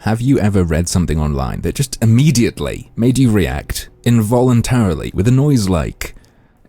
Have you ever read something online that just immediately made you react involuntarily with a noise like,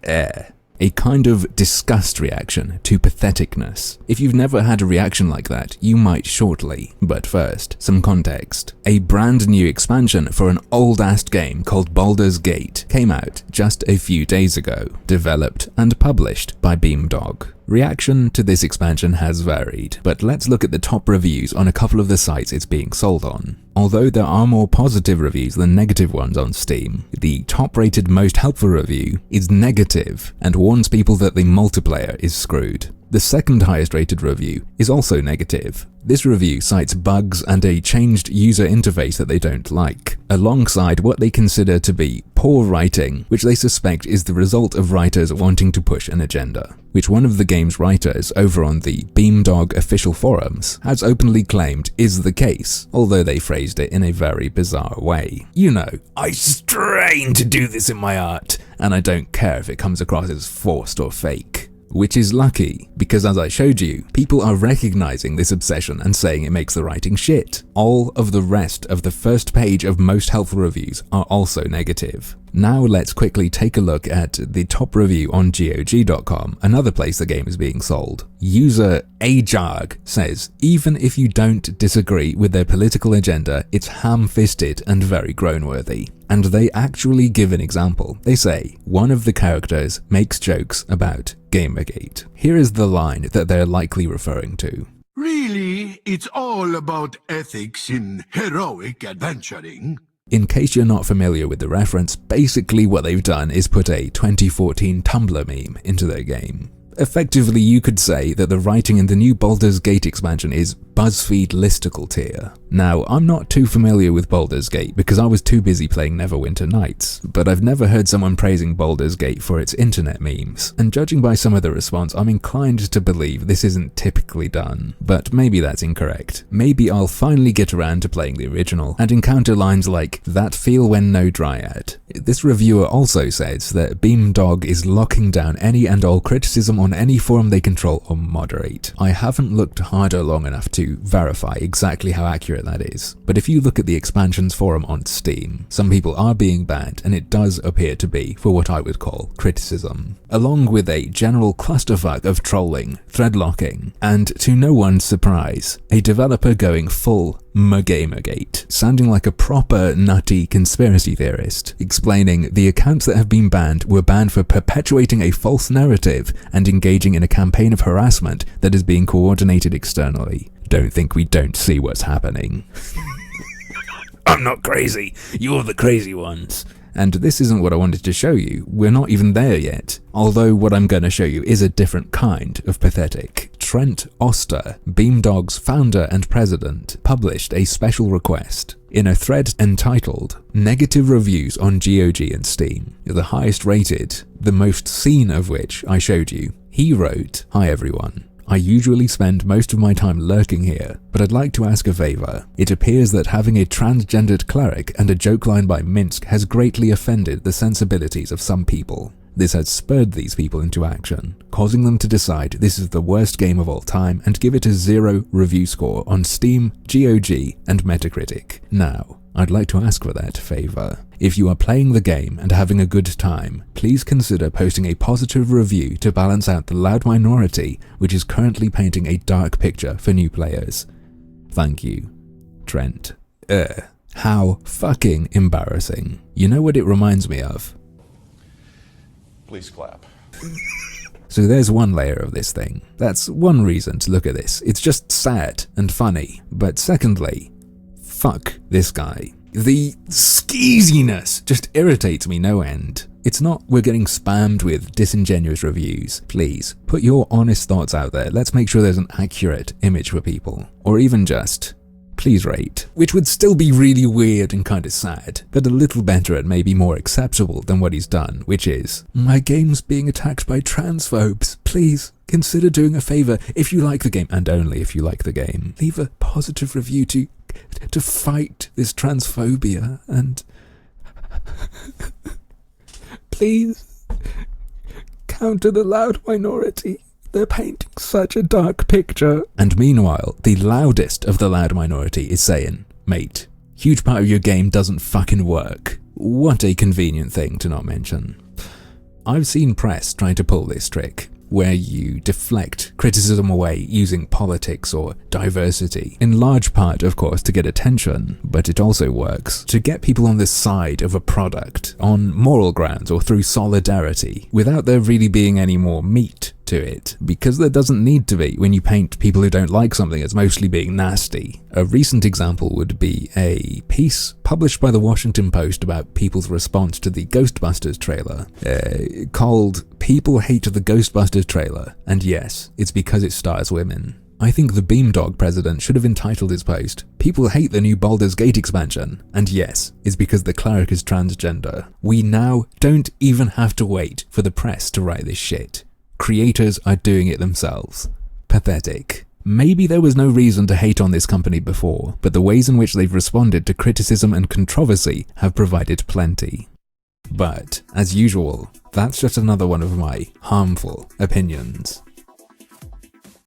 eh? A kind of disgust reaction to patheticness. If you've never had a reaction like that, you might shortly. But first, some context. A brand new expansion for an old-ass game called Baldur's Gate came out just a few days ago, developed and published by Beamdog. Reaction to this expansion has varied, but let's look at the top reviews on a couple of the sites it's being sold on. Although there are more positive reviews than negative ones on Steam, the top-rated most helpful review is negative and warns people that the multiplayer is screwed. The second highest rated review is also negative. This review cites bugs and a changed user interface that they don't like, alongside what they consider to be poor writing, which they suspect is the result of writers wanting to push an agenda, which one of the game's writers over on the Beamdog official forums has openly claimed is the case, although they phrased it in a very bizarre way. You know, I strain to do this in my art, and I don't care if it comes across as forced or fake. Which is lucky, because as I showed you, people are recognizing this obsession and saying it makes the writing shit. All of the rest of the first page of most helpful reviews are also negative. Now let's quickly take a look at the top review on GOG.com, another place the game is being sold. User Ajarg says, even if you don't disagree with their political agenda, it's ham-fisted and very groan-worthy. And they actually give an example. They say, one of the characters makes jokes about Gamergate. Here is the line that they're likely referring to. Really, it's all about ethics in heroic adventuring. In case you're not familiar with the reference, basically what they've done is put a 2014 Tumblr meme into their game. Effectively, you could say that the writing in the new Baldur's Gate expansion is BuzzFeed listicle tier. Now, I'm not too familiar with Baldur's Gate because I was too busy playing Neverwinter Nights, but I've never heard someone praising Baldur's Gate for its internet memes, and judging by some of the response, I'm inclined to believe this isn't typically done. But maybe that's incorrect. Maybe I'll finally get around to playing the original and encounter lines like, that feel when no dryad. This reviewer also says that Beamdog is locking down any and all criticism on any forum they control or moderate. I haven't looked harder long enough to verify exactly how accurate that is, but if you look at the expansions forum on Steam, some people are being banned and it does appear to be for what I would call criticism, along with a general clusterfuck of trolling, threadlocking, and to no one's surprise, a developer going full Gamergate, sounding like a proper nutty conspiracy theorist, explaining the accounts that have been banned were banned for perpetuating a false narrative and engaging in a campaign of harassment that is being coordinated externally. Don't think we don't see what's happening. I'm not crazy, you're the crazy ones. And this isn't what I wanted to show you, we're not even there yet. Although what I'm going to show you is a different kind of pathetic. Trent Oster, Beamdog's founder and president, published a special request. In a thread entitled, Negative Reviews on GOG and Steam, the highest rated, the most seen of which I showed you, he wrote, Hi everyone. I usually spend most of my time lurking here, but I'd like to ask a favor. It appears that having a transgendered cleric and a joke line by Minsk has greatly offended the sensibilities of some people. This has spurred these people into action, causing them to decide this is the worst game of all time and give it a 0 review score on Steam, GOG, and Metacritic. Now, I'd like to ask for that favor. If you are playing the game and having a good time, please consider posting a positive review to balance out the loud minority which is currently painting a dark picture for new players. Thank you, Trent. How fucking embarrassing. You know what it reminds me of? Please clap. So there's one layer of this thing. That's one reason to look at this. It's just sad and funny. But secondly, fuck this guy. The skeeziness just irritates me no end. It's not we're getting spammed with disingenuous reviews. Please, put your honest thoughts out there. Let's make sure there's an accurate image for people. Or even just, please rate. Which would still be really weird and kind of sad, but a little better and maybe more acceptable than what he's done, which is, my game's being attacked by transphobes. Please, consider doing a favor if you like the game, and only if you like the game. Leave a positive review to fight this transphobia, and please counter the loud minority. They're painting such a dark picture. And meanwhile, the loudest of the loud minority is saying, Mate, huge part of your game doesn't fucking work. What a convenient thing to not mention. I've seen press trying to pull this trick, where you deflect criticism away using politics or diversity, in large part, of course, to get attention, but it also works to get people on the side of a product, on moral grounds or through solidarity, without there really being any more meat to it, because there doesn't need to be when you paint people who don't like something as mostly being nasty. A recent example would be a piece published by the Washington Post about people's response to the Ghostbusters trailer, called "People Hate the Ghostbusters Trailer, and yes, it's because it stars women." I think the Beamdog president should have entitled his post, "People hate the new Baldur's Gate expansion, and yes, it's because the cleric is transgender." We now don't even have to wait for the press to write this shit. Creators are doing it themselves. Pathetic. Maybe there was no reason to hate on this company before, but the ways in which they've responded to criticism and controversy have provided plenty. But, as usual, that's just another one of my harmful opinions.